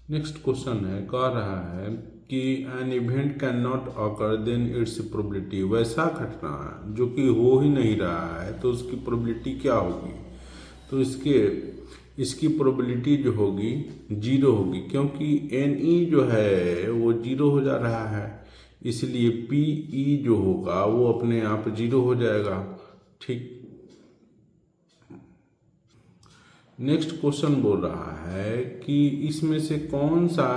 Next question है, कह रहा है कि an event can not occur then its probability. वैसा घटना जो कि हो ही नहीं रहा है तो उसकी प्रोबेबिलिटी क्या होगी? तो इसकी प्रोबेबिलिटी जो होगी जीरो होगी, क्योंकि एन ई जो है वो जीरो हो जा रहा है, इसलिए पी ई जो होगा वो अपने आप जीरो हो जाएगा। ठीक। नेक्स्ट क्वेश्चन बोल रहा है कि इसमें से कौन सा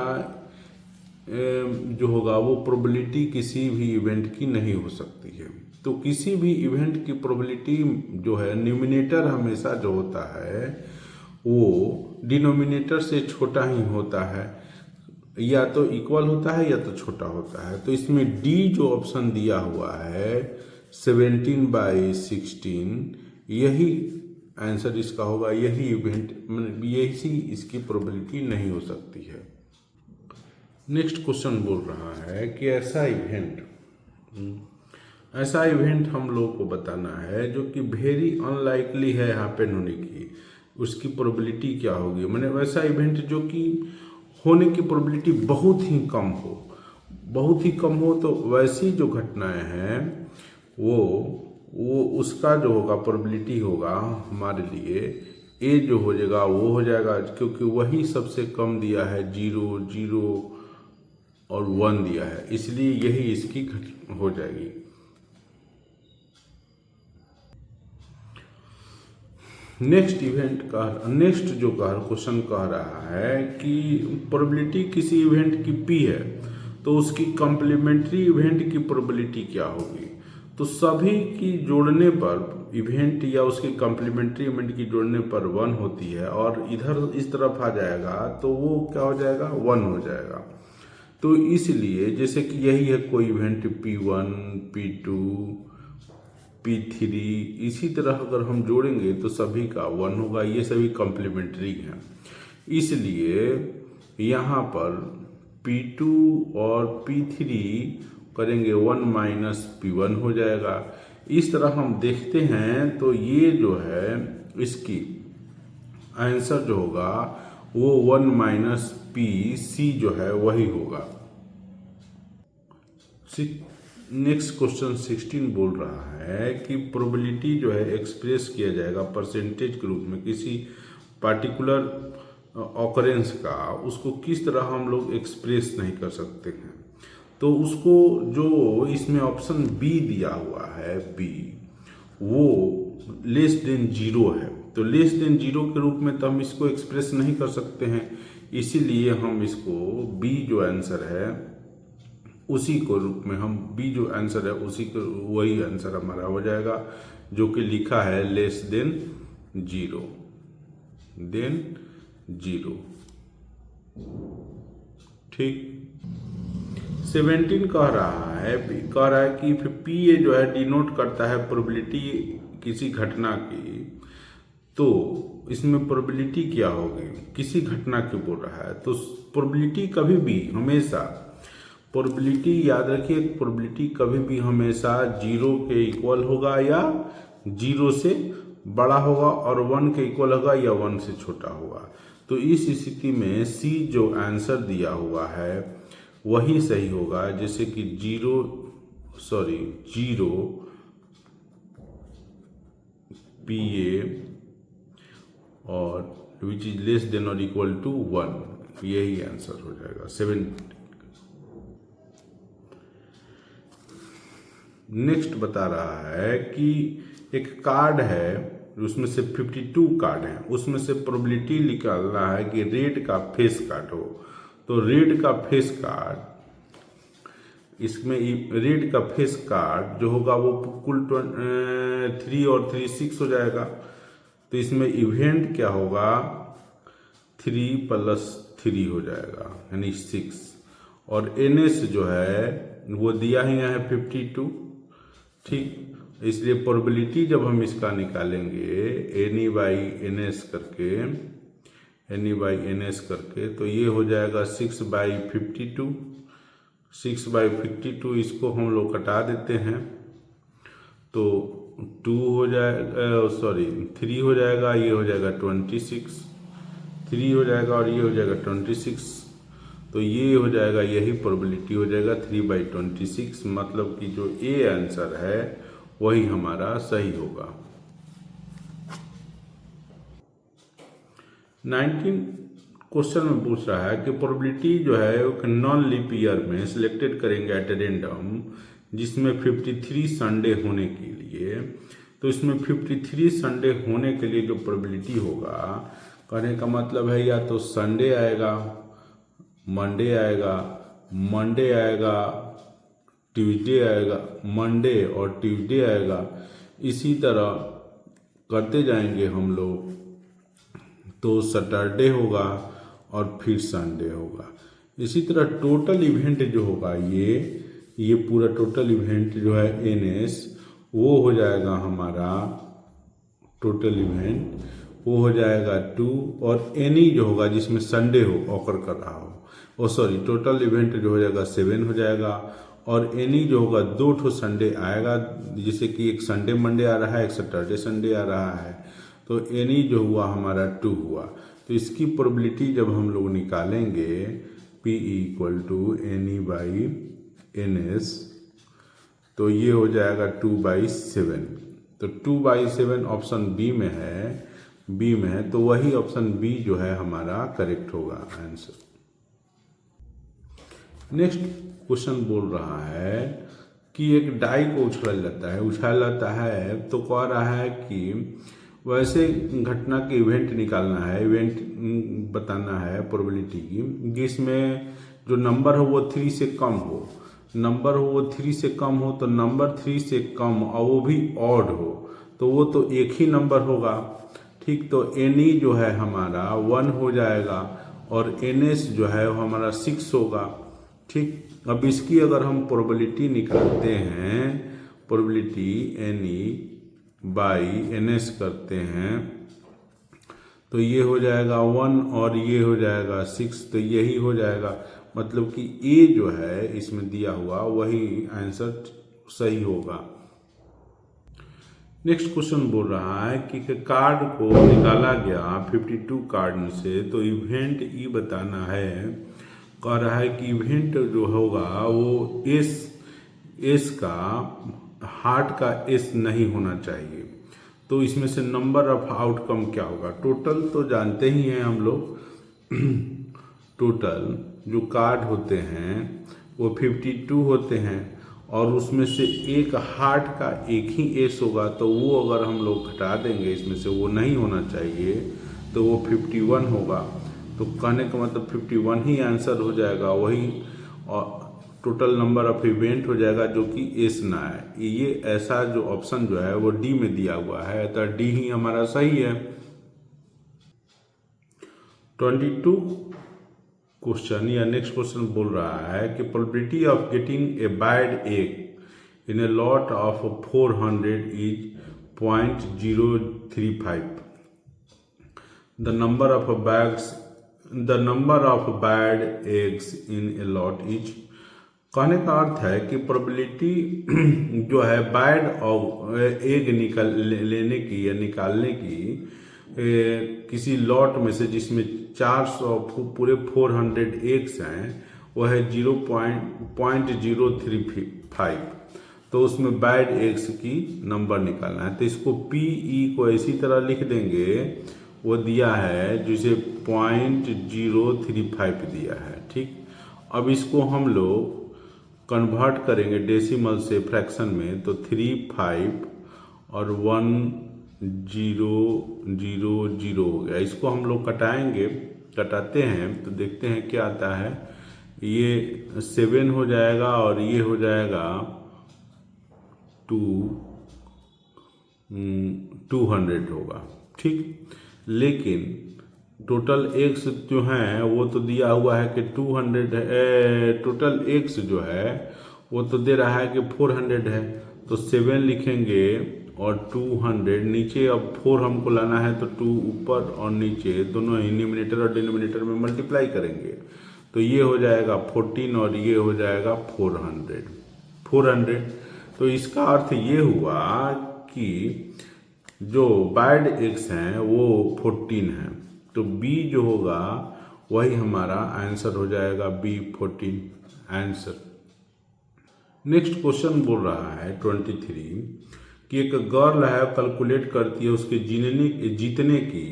जो होगा वो प्रोबेबिलिटी किसी भी इवेंट की नहीं हो सकती है। तो किसी भी इवेंट की प्रोबेबिलिटी जो है न्यूमिनेटर हमेशा जो होता है वो डिनोमिनेटर से छोटा ही होता है, या तो इक्वल होता है या तो छोटा होता है। तो इसमें डी जो ऑप्शन दिया हुआ है 17/16, यही आंसर इसका होगा। यही इवेंट मतलब यही इसकी प्रोबेबिलिटी नहीं हो सकती है। नेक्स्ट क्वेश्चन बोल रहा है कि ऐसा इवेंट हम लोगों को बताना है जो कि वेरी अनलाइकली है हैपन होने की, उसकी प्रोबेबिलिटी क्या होगी। मैंने वैसा इवेंट जो कि होने की प्रोबेबिलिटी बहुत ही कम हो, बहुत ही कम हो, तो वैसी जो घटनाएं हैं वो उसका जो होगा प्रोबेबिलिटी होगा हमारे लिए ए जो हो जाएगा वो हो जाएगा, क्योंकि वही सबसे कम दिया है, 0, 0 और 1 दिया है, इसलिए यही इसकी हो जाएगी। नेक्स्ट जो क्वेश्चन कह रहा है कि प्रोबेबिलिटी किसी इवेंट की पी है तो उसकी कॉम्प्लीमेंट्री इवेंट की प्रोबेबिलिटी क्या होगी। तो सभी की जोड़ने पर इवेंट या उसके कॉम्प्लीमेंट्री इवेंट की जोड़ने पर 1 होती है, और इधर इस तरफ आ जाएगा तो वो क्या हो जाएगा 1 हो जाएगा। तो इसलिए जैसे कि यही है कोई इवेंट P1, P2, P3, इसी तरह अगर हम जोड़ेंगे तो सभी का 1 होगा, ये सभी कॉम्प्लीमेंट्री हैं। इसलिए यहाँ पर P2 और P3 करेंगे 1 - P1 हो जाएगा। इस तरह हम देखते हैं तो ये जो है इसकी आंसर जो होगा वो 1 - PC जो है वही होगा। नेक्स्ट क्वेश्चन 16 बोल रहा है कि प्रोबेबिलिटी जो है एक्सप्रेस किया जाएगा परसेंटेज के रूप में किसी पार्टिकुलर ऑकरेंस का, उसको किस तरह हम लोग एक्सप्रेस नहीं कर सकते हैं। तो उसको जो इसमें ऑप्शन बी दिया हुआ है, बी, वो लेस देन 0 है, तो लेस देन 0 के रूप में तो हम इसको एक्सप्रेस नहीं कर सकते हैं, इसीलिए हम इसको बी जो आंसर है उसी को रूप में हम बी जो आंसर है उसी को वही आंसर हमारा हो जाएगा, जो कि लिखा है लेस देन 0, देन 0। ठीक। 17 कह रहा है कि पी ए जो है डिनोट करता है प्रोबेबिलिटी किसी घटना की, तो इसमें प्रोबेबिलिटी क्या होगी किसी घटना की बोल रहा है। तो प्रोबेबिलिटी कभी भी हमेशा, प्रोबेबिलिटी याद रखिए, प्रोबेबिलिटी कभी भी हमेशा 0 के इक्वल होगा या 0 से बड़ा होगा, और 1 के इक्वल होगा या 1 से छोटा होगा। तो इस स्थिति में सी जो आंसर दिया हुआ है वही सही होगा, जैसे कि 0 PA और विच इज लेस देन और इक्वल टू 1, यही आंसर हो जाएगा 7। नेक्स्ट बता रहा है कि एक कार्ड है उसमें से 52 कार्ड हैं, उसमें से प्रोबेबिलिटी निकालना है कि रेड का फेस कार्ड हो। तो रेड का फेस कार्ड, इसमें रेड का फेस कार्ड जो होगा वो कुल 3 और 3 6 हो जाएगा। तो इसमें इवेंट क्या होगा 3 + 3 हो जाएगा यानी 6, और NS जो है वो दिया ही है 52। ठीक, इसलिए प्रोबेबिलिटी जब हम इसका निकालेंगे NE/NS करके तो ये हो जाएगा 6/52। 6/52 इसको हम लोग कटा देते हैं तो 2 हो जाएगा, 3 हो जाएगा, ये हो जाएगा 26, 3 हो जाएगा और ये हो जाएगा 26। तो ये हो जाएगा, यही प्रोबेबिलिटी हो जाएगा 3/26, मतलब कि जो ए आंसर है वही हमारा सही होगा। 19 क्वेश्चन में पूछ रहा है कि प्रोबेबिलिटी जो है वो नॉन लीप ईयर में सिलेक्टेड करेंगे एट रेंडम, जिसमें 53 संडे होने के लिए। तो इसमें 53 संडे होने के लिए जो प्रोबेबिलिटी होगा, कहने का मतलब है या तो संडे आएगा, मंडे आएगा, मंडे आएगा, ट्यूसडे आएगा, मंडे और ट्यूसडे आएगा, इसी तरह करते जाएंगे हम लोग। तो सैटरडे होगा और फिर संडे होगा। इसी तरह टोटल इवेंट जो होगा, ये पूरा टोटल इवेंट जो है NS, वो हो जाएगा हमारा टोटल इवेंट, वो हो जाएगा 2, और एनी जो होगा जिसमें संडे हो ऑकर कर रहा हो, सॉरी, टोटल इवेंट जो हो जाएगा 7 हो जाएगा, और एनी जो होगा 2 ठो संडे आएगा, जैसे कि एक संडे मंडे आ रहा है, एक सैटरडे संडे आ रहा है, तो एनी जो हुआ हमारा 2 हुआ। तो इसकी प्रोबेबिलिटी जब हम लोग निकालेंगे P = NE/NS, तो ये हो जाएगा 2/7। तो 2/7 ऑप्शन बी में है, तो वही ऑप्शन बी जो है हमारा करेक्ट होगा आंसर। नेक्स्ट क्वेश्चन बोल रहा है कि एक डाई को उछाला जाता है, तो कह रहा है कि वैसे घटना के इवेंट निकालना है, इवेंट बताना है प्रोबेबिलिटी की, जिसमें जो नंबर हो वो 3 से कम हो, नंबर हो वो 3 से कम हो, तो नंबर 3 से कम और वो भी ऑड हो, तो वो तो एक ही नंबर होगा। ठीक, तो एनी जो है हमारा 1 हो जाएगा, और NS जो है वो हमारा 6 होगा। ठीक, अब इसकी अगर हम प्रोबेबिलिटी निकालते हैं, प्रोबेबिलिटी NE/NS करते हैं, तो ये हो जाएगा 1 और ये हो जाएगा 6, तो यही हो जाएगा, मतलब कि ए जो है इसमें दिया हुआ वही आंसर सही होगा। नेक्स्ट क्वेश्चन बोल रहा है कि कार्ड को निकाला गया 52 कार्ड में से, तो इवेंट ई बताना है। कह रहा है कि इवेंट जो होगा वो एस का हार्ट का एस नहीं होना चाहिए। तो इसमें से नंबर ऑफ आउटकम क्या होगा? टोटल तो जानते ही हैं हम लोग, टोटल जो कार्ड होते हैं वो 52 होते हैं, और उसमें से एक हार्ट का एक ही एस होगा, तो वो अगर हम लोग घटा देंगे इसमें से, वो नहीं होना चाहिए, तो वो 51 होगा। तो कहने का मतलब 51 ही आंसर हो जाएगा, वही और टोटल नंबर ऑफ इवेंट हो जाएगा जो कि एस ना है। ये ऐसा जो ऑप्शन जो है वो डी में दिया हुआ है, तो डी ही हमारा सही है। 22 क्वेश्चन या नेक्स्ट क्वेश्चन बोल रहा है कि probability of getting a bad egg in a lot of 400 is 0.035। The number of bad eggs in a lot is, कहने का अर्थ है कि प्रोबेबिलिटी जो है बैड एग लेने की या निकालने की किसी लॉट में से जिसमें 400 पूरे 400 एग्स हैं, वह है 0.035। तो उसमें बैड एग्स की नंबर निकालना है। तो इसको PE को इसी तरह लिख देंगे, वो दिया है जिसे 0.035 दिया है। ठीक, अब इसको हम लोग कन्वर्ट करेंगे डेसिमल से फ्रैक्शन में, तो 3, 5 और 1, 0, 0, 0 हो गया। इसको हम लोग कटाते हैं तो देखते हैं क्या आता है। ये 7 हो जाएगा और ये हो जाएगा 200 होगा। ठीक, लेकिन टोटल एक्स जो है वो तो दिया हुआ है कि 200 है, टोटल एक्स जो है वो तो दे रहा है कि 400 है, तो 7 लिखेंगे और 200 नीचे। अब 4 हमको लाना है, तो 2 ऊपर और नीचे दोनों ही न्यूमरेटर और डिनोमिनेटर में मल्टीप्लाई करेंगे, तो ये हो जाएगा 14 और ये हो जाएगा 400। तो इसका अर्थ ये हुआ कि जो बैड एक्स हैं वो 14 है, तो बी जो होगा वही हमारा आंसर हो जाएगा बी 14 आंसर। नेक्स्ट क्वेश्चन बोल रहा है 23 कि एक गर्ल है कैलकुलेट करती है उसके जीतने की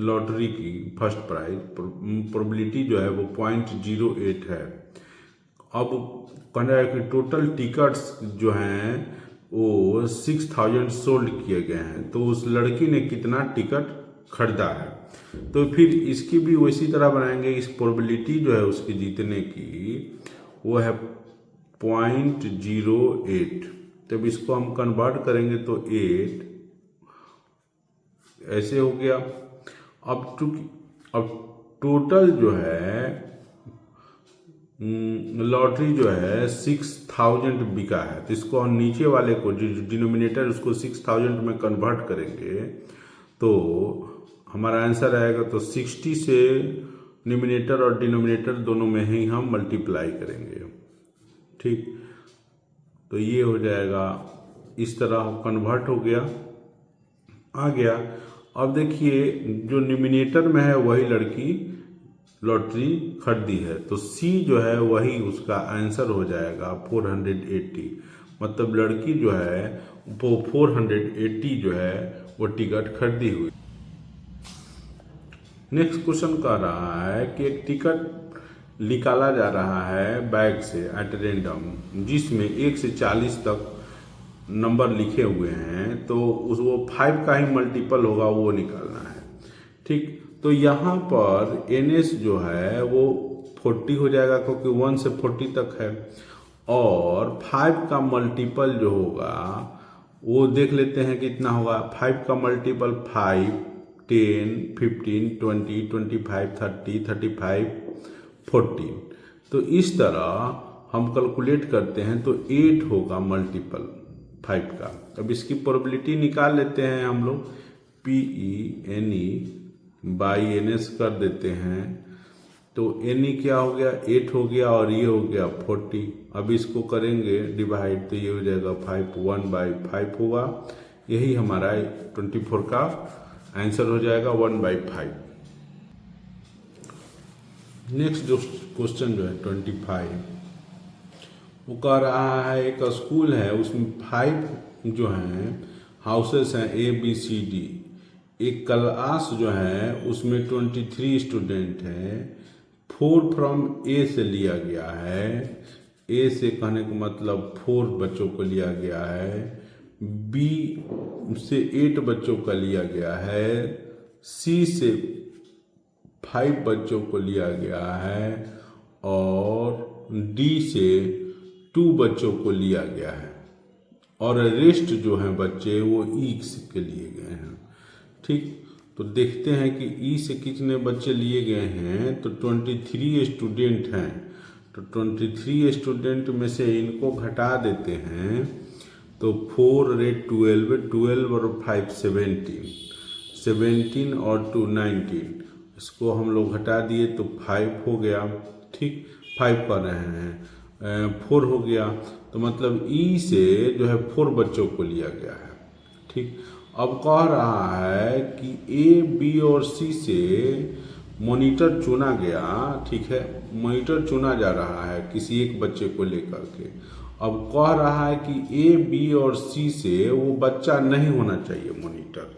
लॉटरी की फर्स्ट प्राइज प्रोबेबिलिटी जो है वो 0.08 है। अब कहना है कि टोटल टिकट्स जो हैं वो 6000 सोल्ड किए गए हैं, तो उस लड़की ने कितना टिकट खरीदा है। तो फिर इसकी भी उसी तरह बनाएंगे। इस प्रोबेबिलिटी जो है उसकी जीतने की वो है 0.08। तब इसको हम कन्वर्ट करेंगे तो 8 ऐसे हो गया। अब टोटल जो है लॉटरी जो है 6000 बिका है, तो इसको हम नीचे वाले को जो डिनोमिनेटर उसको 6000 में कन्वर्ट करेंगे तो हमारा आंसर आएगा। तो 60 से न्यूमिनेटर और डिनोमिनेटर दोनों में ही हम मल्टीप्लाई करेंगे, ठीक। तो ये हो जाएगा, इस तरह कन्वर्ट हो गया, आ गया। अब देखिए जो न्यूमिनेटर में है वही लड़की लॉटरी खरीदी है, तो सी जो है वही उसका आंसर हो जाएगा 480। मतलब लड़की जो है वो 480 जो है वो टिकट खरीदी हुई। नेक्स्ट क्वेश्चन कह रहा है कि एक टिकट निकाला जा रहा है बैग से एट रेंडम, जिसमें 1 से 40 तक नंबर लिखे हुए हैं, तो वो 5 का ही मल्टीपल होगा वो निकालना है, ठीक। तो यहाँ पर NS जो है वो 40 हो जाएगा क्योंकि 1 से 40 तक है, और 5 का मल्टीपल जो होगा वो देख लेते हैं कितना होगा। 5 का मल्टीपल 5, 10, 15, 20, 25, 30, 35, 14। तो इस तरह हम कैलकुलेट करते हैं तो 8 होगा मल्टीपल 5 का। अब इसकी प्रोबेबिलिटी निकाल लेते हैं हम लोग, PENE बाई NS कर देते हैं। तो NE क्या हो गया 8 हो गया और ये हो गया 40। अब इसको करेंगे डिवाइड तो ये हो जाएगा 5, 1/5 होगा। यही हमारा 24 का आंसर हो जाएगा 1/5। नेक्स्ट जो क्वेश्चन जो है 25 वो कह रहा है एक स्कूल है उसमें 5 जो हैं हाउसेस हैं ABCD। एक क्लास जो है उसमें 23 स्टूडेंट हैं। 4 फ्रॉम A से लिया गया है। A से कहने का मतलब 4 बच्चों को लिया गया है। B से 8 बच्चों का लिया गया है। C से 5 बच्चों को लिया गया है और D से 2 बच्चों को लिया गया है, और रेस्ट जो हैं बच्चे वो E के लिए गए हैं, ठीक। तो देखते हैं कि E से कितने बच्चे लिए गए हैं। तो 23 स्टूडेंट हैं, तो 23 स्टूडेंट में से इनको घटा देते हैं तो 4 रेट 12 और 5 17 और 2 19। इसको हम लोग घटा दिए तो 5 हो गया, ठीक। 5 कर रहे हैं 4 हो गया, तो मतलब E से जो है 4 बच्चों को लिया गया है, ठीक। अब कह रहा है कि A, B और C से मॉनिटर चुना गया, ठीक है। मॉनिटर चुना जा रहा है किसी एक बच्चे को लेकर के। अब कह रहा है कि A, B और C से वो बच्चा नहीं होना चाहिए मॉनिटर।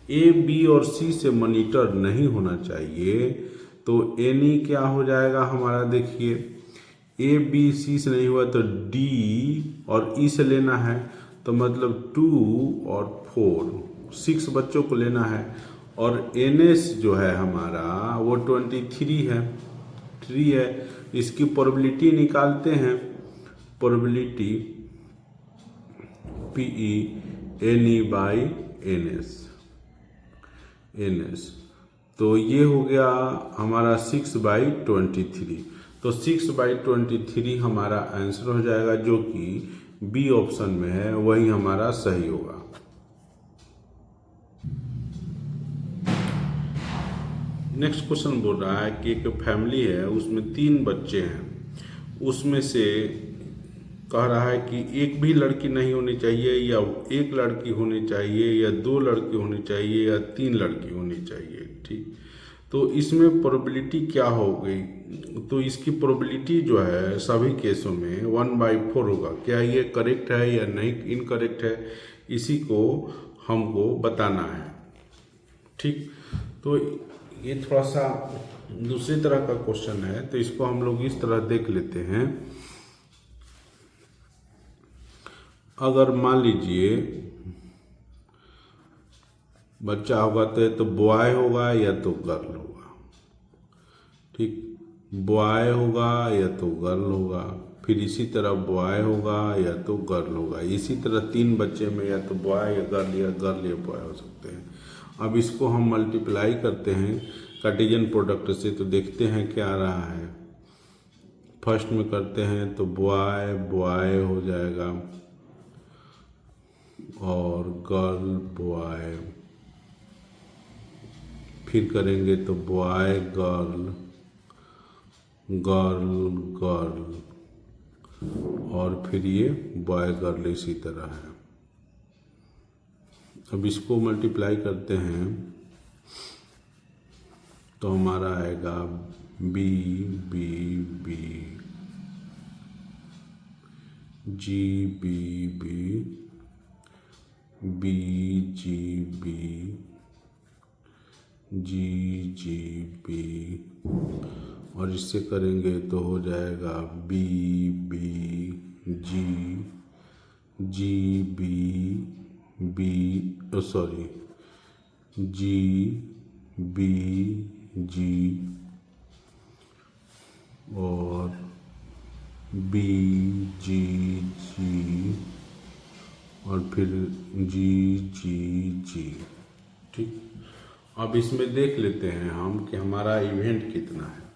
A, B और C से मॉनिटर नहीं होना चाहिए, तो NE क्या हो जाएगा हमारा, देखिए A, B, C से नहीं हुआ तो D और E से लेना है, तो मतलब 2 और 4 6 बच्चों को लेना है। और NS जो है हमारा वो 23 है, 3 है। इसकी प्रोबेबिलिटी निकालते हैं, प्रोबेबिलिटी PENE बाई NS। तो ये हो गया हमारा 6/23। तो 6/23 हमारा आंसर हो जाएगा, जो कि B ऑप्शन में है वही हमारा सही होगा। नेक्स्ट क्वेश्चन बोल रहा है कि एक फैमिली है उसमें 3 बच्चे हैं, उसमें से कह रहा है कि एक भी लड़की नहीं होनी चाहिए, या एक लड़की होनी चाहिए, या 2 लड़की होनी चाहिए, या 3 लड़की होनी चाहिए, ठीक। तो इसमें प्रोबेबिलिटी क्या हो गई, तो इसकी प्रोबेबिलिटी जो है सभी केसों में 1/4 होगा। क्या ये करेक्ट है या नहीं इनकरेक्ट है, इसी को हमको बताना है। ठीक, तो ये थोड़ा सा दूसरी तरह का क्वेश्चन है, तो इसको हम लोग इस तरह देख लेते हैं। अगर मान लीजिए बच्चा होगा तो बॉय होगा या तो गर्ल होगा। ठीक, बॉय होगा या तो गर्ल होगा, फिर इसी तरह बॉय होगा या तो गर्ल होगा। इसी तरह 3 बच्चे में या तो बॉय या गर्ल या बॉय हो सकते हैं। अब इसको हम मल्टीप्लाई करते हैं कार्टेशियन प्रोडक्ट से, तो देखते हैं क्या आ रहा है। फर्स्ट में करते हैं तो बॉय बॉय हो जाएगा और गर्ल बॉय, फिर करेंगे तो बॉय गर्ल गर्ल गर्ल, और फिर ये बॉय गर्ल इसी तरह है। अब इसको मल्टीप्लाई करते हैं तो हमारा आएगा B B B, G B B, B G B, G G B, और इससे करेंगे तो हो जाएगा B B G, G B B, sorry G B G, और बी जी जी, और फिर जी जी जी। ठीक, अब इसमें देख लेते हैं हम कि हमारा इवेंट कितना है।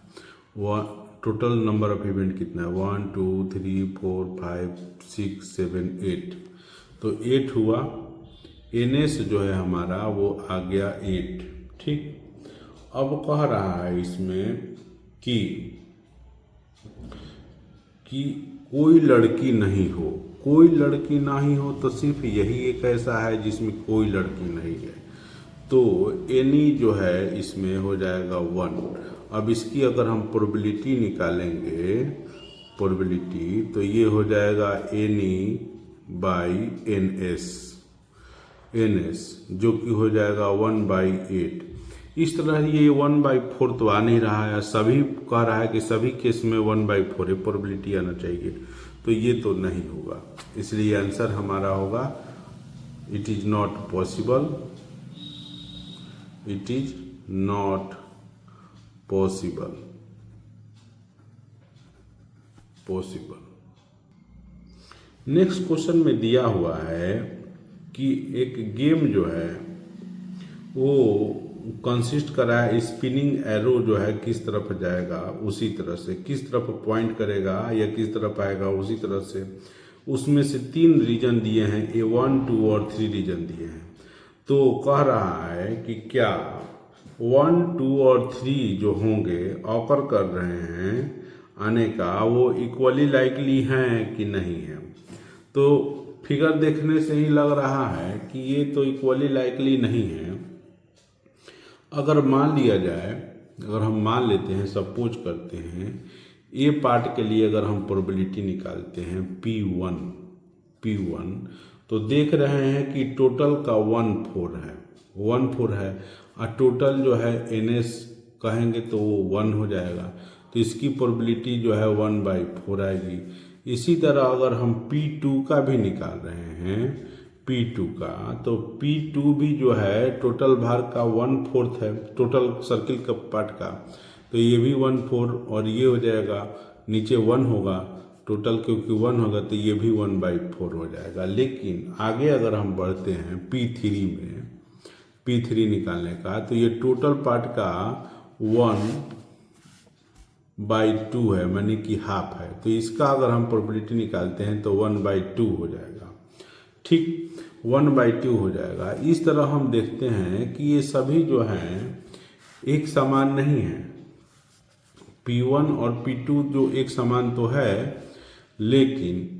टोटल नंबर ऑफ इवेंट कितना है, 1 2 3 4 5 6 7 8, तो 8 हुआ। NS जो है हमारा वो आ गया 8। ठीक, अब कह रहा है इसमें कि कोई लड़की नहीं हो। कोई लड़की नहीं हो तो सिर्फ यही एक ऐसा है जिसमें कोई लड़की नहीं है, तो एनी जो है इसमें हो जाएगा 1। अब इसकी अगर हम प्रोबेबिलिटी निकालेंगे, प्रोबेबिलिटी, तो ये हो जाएगा एनी बाई NS, जो कि हो जाएगा 1/8। इस तरह ये 1/4 तो आ नहीं रहा है, सभी कह रहा है कि सभी केस में 1/4 है प्रोबेबिलिटी आना चाहिए, तो ये तो नहीं होगा। इसलिए आंसर हमारा होगा it is not possible, it is not possible. Next question में दिया हुआ है कि एक गेम जो है वो कंसिस्ट कर रहा है स्पिनिंग एरो जो है किस तरफ जाएगा उसी तरह से, किस तरफ पॉइंट करेगा या किस तरफ आएगा उसी तरह से। उसमें से 3 रीजन दिए हैं, A1 2 और 3 रीजन दिए हैं। तो कह रहा है कि क्या 1 2 और 3 जो होंगे ऑकर कर रहे हैं आने का, वो इक्वली लाइकली हैं कि नहीं है। तो फिगर देखने से ही लग रहा है कि ये तो इक्वली लाइकली नहीं है। अगर मान लिया जाए, अगर हम मान लेते हैं, सपोज करते हैं ए पार्ट के लिए अगर हम प्रोबेबिलिटी निकालते हैं P1, तो देख रहे हैं कि टोटल का 1/4 है, 1/4 है, और टोटल जो है NS कहेंगे तो वो 1 हो जाएगा, तो इसकी प्रोबेबिलिटी जो है 1/4 आएगी। इसी तरह अगर हम P2 का भी निकाल रहे हैं, P2 का, तो P2 भी जो है टोटल भार का 1/4 है, टोटल सर्किल का पार्ट का, तो ये भी 1/4, और ये हो जाएगा नीचे 1 होगा टोटल, क्योंकि 1 होगा तो ये भी 1/4 हो जाएगा। लेकिन आगे अगर हम बढ़ते हैं P3 में, P3 निकालने का, तो ये टोटल पार्ट का 1/2 है, मानी कि हाफ है, तो इसका अगर हम प्रोबेबिलिटी निकालते हैं तो 1/2 हो जाएगा। ठीक, 1/2 हो जाएगा। इस तरह हम देखते हैं कि ये सभी जो हैं एक समान नहीं है। P1 और P2 जो एक समान तो है, लेकिन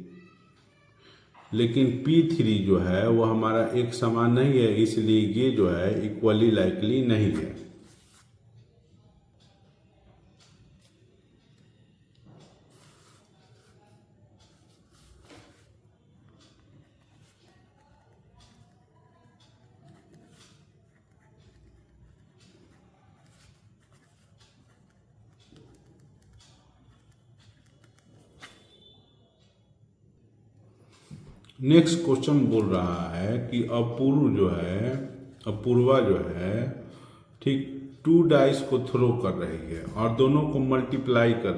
P3 जो है वो हमारा एक समान नहीं है, इसलिए ये जो है इक्वली लाइकली नहीं है। नेक्स्ट क्वेश्चन बोल रहा है कि अपूर्वा जो है ठीक 2 डाइस को थ्रो कर रही है और दोनों को मल्टीप्लाई कर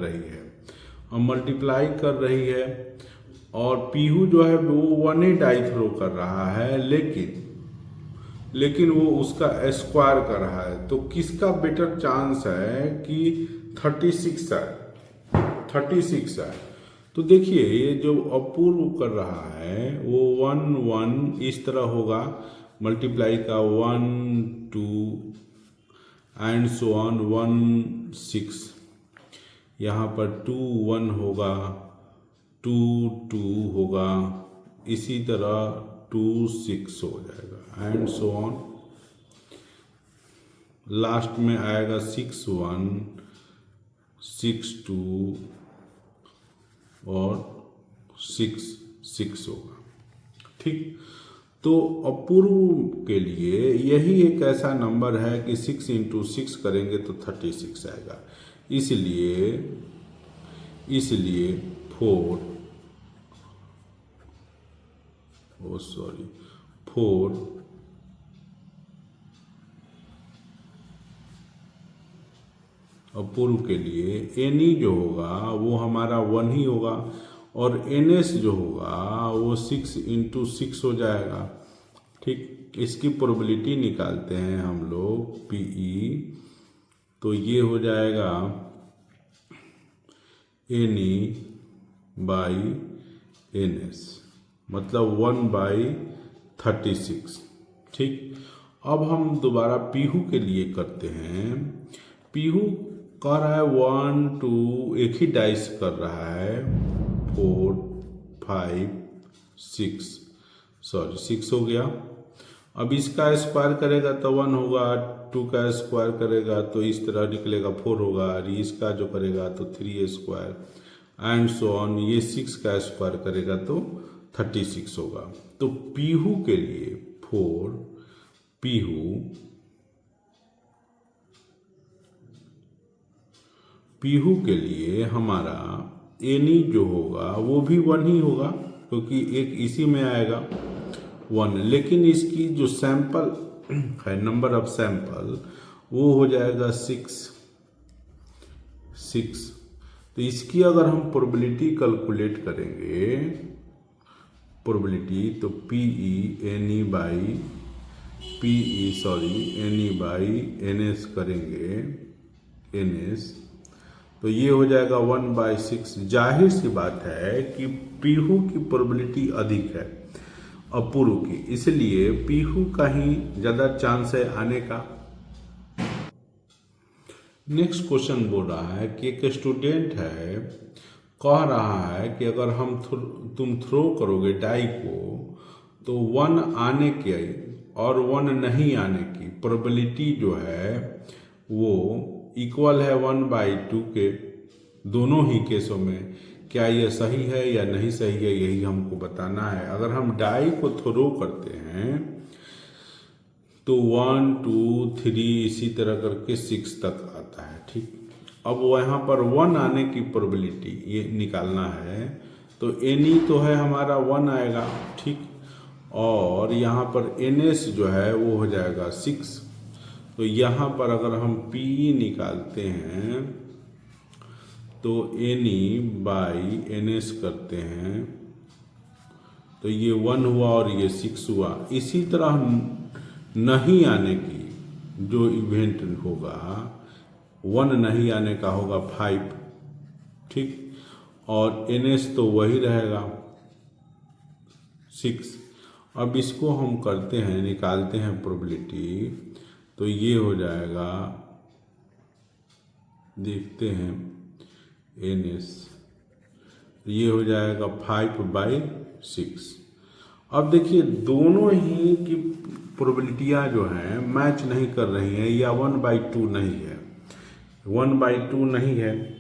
रही है और पीहू जो है वो 1 डाई थ्रो कर रहा है, लेकिन वो उसका स्क्वायर कर रहा है। तो किसका बेटर चांस है कि 36 है। तो देखिए ये जो अपूर्व कर रहा है वो 1 इस तरह होगा, मल्टीप्लाई का 1 2 एंड सो ऑन 1 6, यहाँ पर 2 1 होगा, 2 2 होगा, इसी तरह 2 6 हो जाएगा एंड सो ऑन। लास्ट में आएगा 6 1 6 2 और 6 6 होगा। ठीक, तो अपूर्व के लिए यही एक ऐसा नंबर है कि 6 × 6 करेंगे तो 36 आएगा। इसलिए 4 अपूर्व के लिए एनी जो होगा वो हमारा 1 ही होगा और एनएस जो होगा वो 6 × 6 हो जाएगा। ठीक, इसकी प्रोबेबिलिटी निकालते हैं हम लोग पीई, तो ये हो जाएगा एनी बाई एनएस, मतलब 1/36। ठीक, अब हम दोबारा पीहू के लिए करते हैं। पीहू कर रहा है 1 2, एक ही डाइस कर रहा है 4 5 6 हो गया। अब इसका स्क्वायर करेगा तो 1 होगा, 2 का स्क्वायर करेगा तो इस तरह निकलेगा 4 होगा, और इसका जो करेगा तो 3 स्क्वायर एंड सो ऑन। ये 6 का स्क्वायर करेगा तो 36 होगा। तो पीहू के लिए पीहू के लिए हमारा एनी जो होगा वो भी 1 ही होगा, क्योंकि एक इसी में आएगा 1, लेकिन इसकी जो सैंपल है, नंबर ऑफ सैंपल, वो हो जाएगा 6। तो इसकी अगर हम प्रोबेबिलिटी कैलकुलेट करेंगे, तो एनी बाई एनएस करेंगे, तो ये हो जाएगा 1/6। जाहिर सी बात है कि पीहू की प्रोबेबिलिटी अधिक है अपूर्व की, इसलिए पीहू का ही ज़्यादा चांस है आने का। नेक्स्ट क्वेश्चन बोल रहा है कि एक स्टूडेंट है, कह रहा है कि अगर तुम थ्रो करोगे डाई को तो 1 आने की और 1 नहीं आने की प्रोबेबिलिटी जो है वो इक्वल है 1/2 के, दोनों ही केसों में। क्या यह सही है या नहीं सही है, यही हमको बताना है। अगर हम डाई को थ्रो करते हैं तो 1 2 3 इसी तरह करके 6 तक आता है। ठीक, अब यहाँ पर 1 आने की प्रोबेबिलिटी ये निकालना है, तो एनी तो है हमारा 1 आएगा। ठीक, और यहाँ पर एनएस जो है वो हो जाएगा 6। तो यहाँ पर अगर हम पी निकालते हैं तो एनी बाई एनएस करते हैं तो ये 1 हुआ और ये 6 हुआ। इसी तरह नहीं आने की जो इवेंट होगा, 1 नहीं आने का होगा 5। ठीक, और एनएस तो वही रहेगा 6। अब इसको हम करते हैं, निकालते हैं प्रोबेबिलिटी, तो ये हो जाएगा, देखते हैं एनएस, ये हो जाएगा 5/6। अब देखिए दोनों ही की प्रोबेबिलिटियाँ जो हैं मैच नहीं कर रही हैं, या 1/2 नहीं है, 1/2 नहीं है,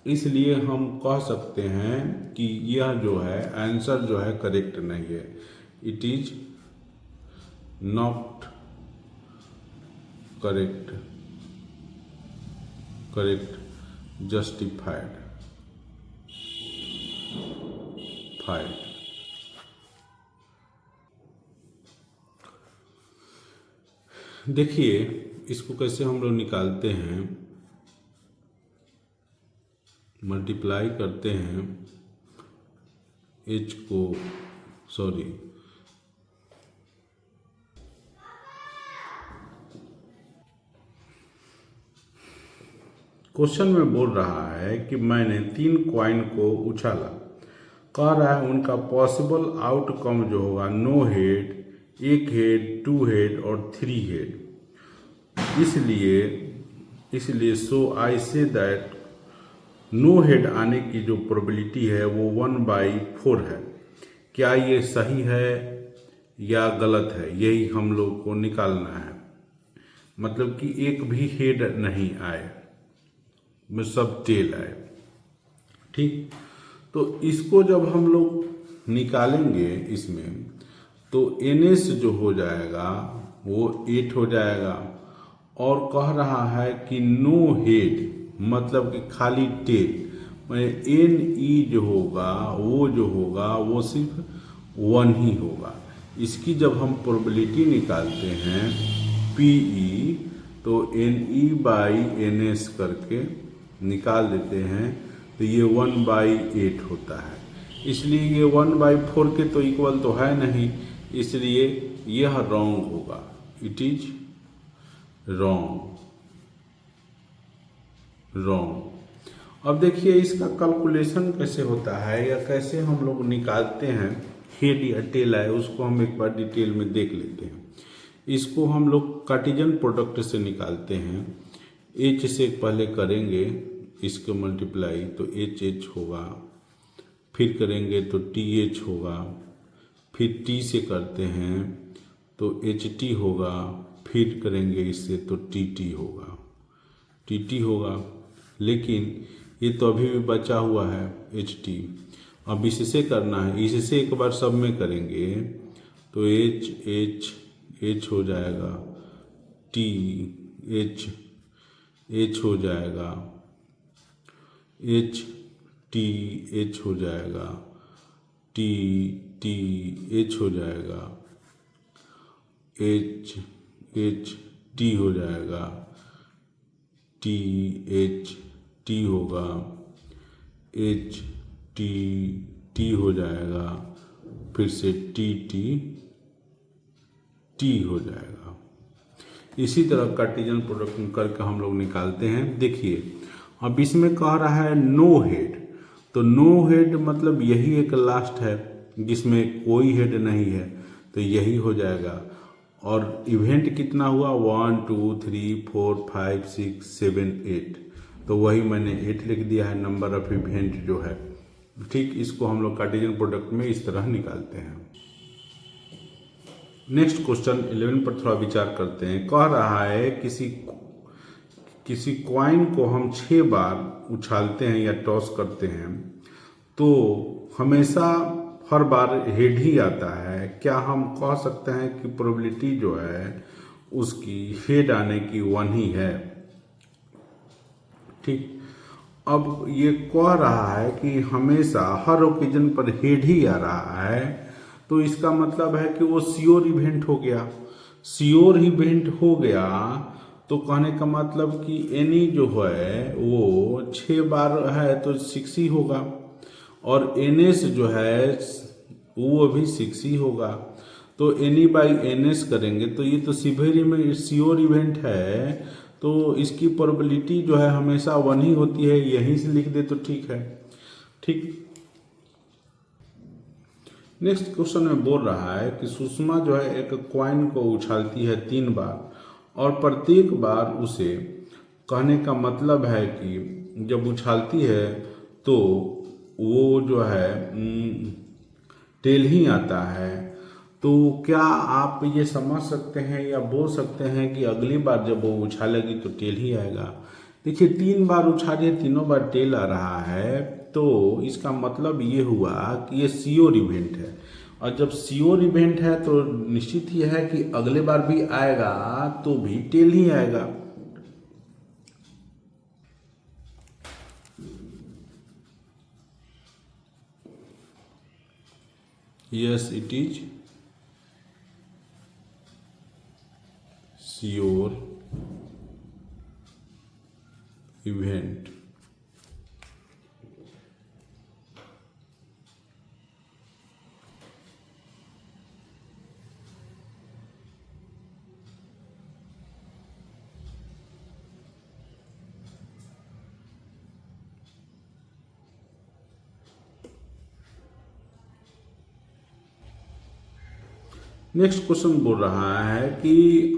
इसलिए हम कह सकते हैं कि यह जो है आंसर जो है करेक्ट नहीं है। It is not correct justified. देखिए इसको कैसे हम लोग निकालते हैं, मल्टीप्लाई करते हैं एच को, सॉरी क्वेश्चन में बोल रहा है कि मैंने 3 कॉइन को उछाला, कह रहा है उनका पॉसिबल आउटकम जो होगा नो हेड, 1 हेड, 2 हेड और 3 हेड। इसलिए सो आई से दैट नो हेड आने की जो प्रोबेबिलिटी है वो 1/4 है। क्या ये सही है या गलत है, यही हम लोग को निकालना है। मतलब कि एक भी हेड नहीं आए, में सब टेल आए। ठीक, तो इसको जब हम लोग निकालेंगे इसमें, तो NS जो हो जाएगा वो 8 हो जाएगा। और कह रहा है कि नो हेड मतलब कि खाली टेल, NE जो होगा वो सिर्फ 1 ही होगा। इसकी जब हम प्रोबेबिलिटी निकालते हैं PE, तो NE/NS करके निकाल देते हैं, तो ये 1/8 होता है। इसलिए ये 1/4 के तो इक्वल तो है नहीं, इसलिए यह रॉन्ग होगा। It is wrong. अब देखिए इसका कैलकुलेशन कैसे होता है या कैसे हम लोग निकालते हैं हेड या टेल है, उसको हम एक बार डिटेल में देख लेते हैं। इसको हम लोग कार्टेशियन प्रोडक्ट से निकालते हैं। एच से पहले करेंगे इसको मल्टीप्लाई, तो एच होगा, फिर करेंगे तो TH होगा, फिर T से करते हैं तो HT होगा, फिर करेंगे इससे तो TT होगा। लेकिन ये तो अभी भी बचा हुआ है HT। अब इससे करना है, इससे एक बार सब में करेंगे तो H हो जाएगा, H हो जाएगा, H हो जाएगा, H हो जाएगा, T हो जाएगा, T होगा, T हो जाएगा, फिर से T हो जाएगा। इसी तरह कार्टेशियन प्रोडक्ट करके हम लोग निकालते हैं। देखिए अब इसमें कह रहा है नो हेड, तो नो हेड मतलब यही एक लास्ट है जिसमें कोई हेड नहीं है, तो यही हो जाएगा। और इवेंट कितना हुआ 1 2 3 4 5 6 7 8, तो वही मैंने 8 लिख दिया है नंबर ऑफ इवेंट जो है। ठीक, इसको हम लोग कार्टेशियन प्रोडक्ट में इस तरह निकालते हैं। नेक्स्ट क्वेश्चन 11 पर थोड़ा विचार करते हैं। कह रहा है किसी कॉइन को हम 6 बार उछालते हैं या टॉस करते हैं तो हमेशा हर बार हेड ही आता है। क्या हम कह सकते हैं कि प्रोबेबिलिटी जो है उसकी हेड आने की 1 ही है? ठीक, अब ये कह रहा है कि हमेशा हर ओकेजन पर हेड ही आ रहा है, तो इसका मतलब है कि वो श्योर इवेंट हो गया। श्योर इवेंट हो गया तो कहने का मतलब कि एनी जो है वो 6 बार है तो 6 ही होगा, और NS जो है वो भी 6 ही होगा। तो NE/NS करेंगे तो ये तो श्योर इवेंट है, तो इसकी प्रोबेबिलिटी जो है हमेशा 1 ही होती है, यहीं से लिख दे तो ठीक है। ठीक, नेक्स्ट क्वेश्चन में बोल रहा है कि सुषमा जो है एक कॉइन को उछालती है 3 बार, और प्रत्येक बार उसे, कहने का मतलब है कि जब उछालती है तो वो जो है टेल ही आता है। तो क्या आप ये समझ सकते हैं या बोल सकते हैं कि अगली बार जब वो उछालेगी तो टेल ही आएगा? देखिए 3 बार उछाली, तीनों बार टेल आ रहा है, तो इसका मतलब ये हुआ कि ये श्योर इवेंट है। और जब श्योर इवेंट है तो निश्चित ही है कि अगले बार भी आएगा तो भी टेल ही आएगा। Yes, it is sure event. Next question बोल रहा है कि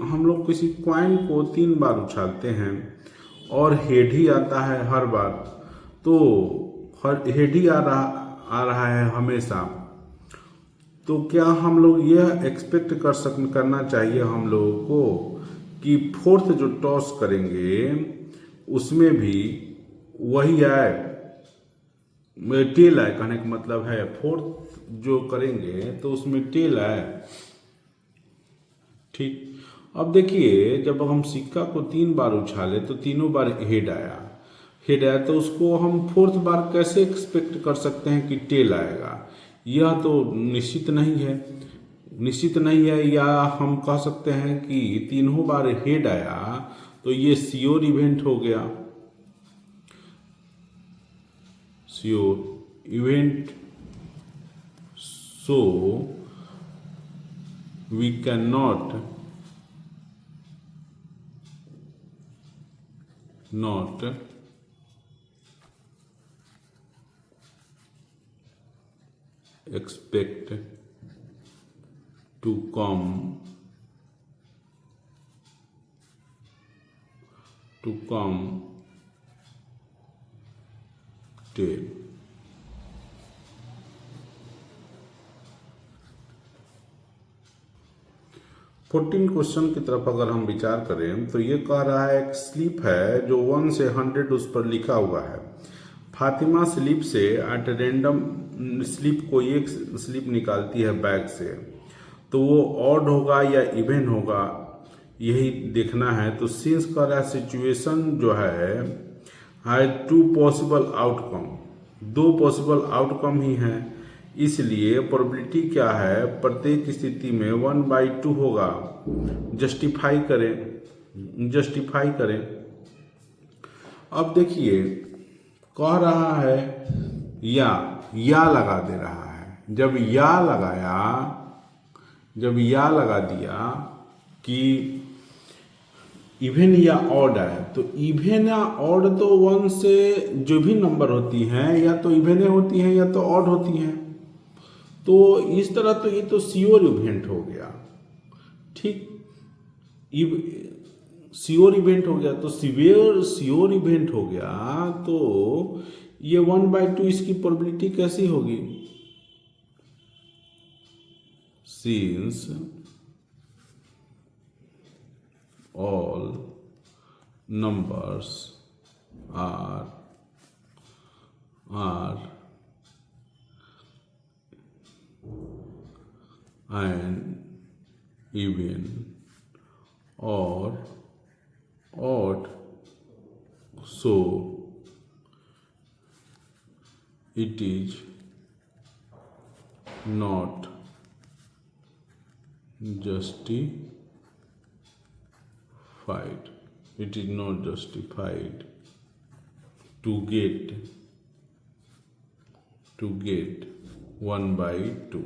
हम लोग किसी कॉइन को 3 बार उछालते हैं और हेड ही आता है हर बार, तो हेड ही आ रहा है हमेशा, तो क्या हम लोग यह एक्सपेक्ट करना चाहिए हम लोगों को कि फोर्थ जो टॉस करेंगे उसमें भी वही आए, टेल आए, कहने का मतलब है फोर्थ जो करेंगे तो उसमें टेल आए। ठीक, अब देखिए जब हम सिक्का को 3 बार उछाले तो तीनों बार हेड आया, तो उसको हम फोर्थ बार कैसे एक्सपेक्ट कर सकते हैं कि टेल आएगा? यह तो निश्चित नहीं है, या हम कह सकते हैं कि तीनों बार हेड आया तो ये श्योर इवेंट हो गया, sure event. So we cannot expect to come tail। 14 question की तरफ अगर हम विचार करें तो ये कह रहा है एक स्लिप है जो 1 से 100 उस पर लिखा हुआ है। फातिमा स्लिप से एट रेंडम स्लिप को एक स्लिप निकालती है बैग से, तो वो ऑड होगा या इवन होगा यही देखना है। तो सिंस कह रहा है सिचुएशन जो है 2 पॉसिबल आउटकम, 2 पॉसिबल आउटकम ही हैं, इसलिए प्रोबेबिलिटी क्या है प्रत्येक स्थिति में 1/2 होगा। जस्टिफाई करें। अब देखिए कह रहा है या लगा दे रहा है। जब या लगा दिया कि इवन या ऑड है, तो इवन या ऑड तो 1 से जो भी नंबर होती हैं या तो इवन होती हैं या तो ऑड होती हैं, तो इस तरह तो ये तो श्योर इवेंट हो गया। ठीक, श्योर इवेंट हो गया, तो श्योर इवेंट हो गया, तो ये 1/2 इसकी प्रोबेबिलिटी कैसी होगी? Since all numbers are and even or odd, so it is not justified to get 1/2।